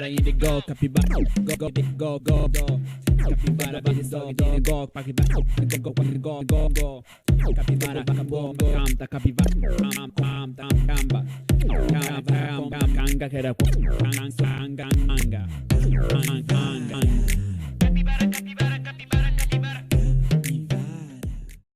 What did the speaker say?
Capybara in the go, capybara, go. Capybara in the go, capybara, go. Capybara acabou, canta, capybara, camba. Canga, que era canga. Capybara,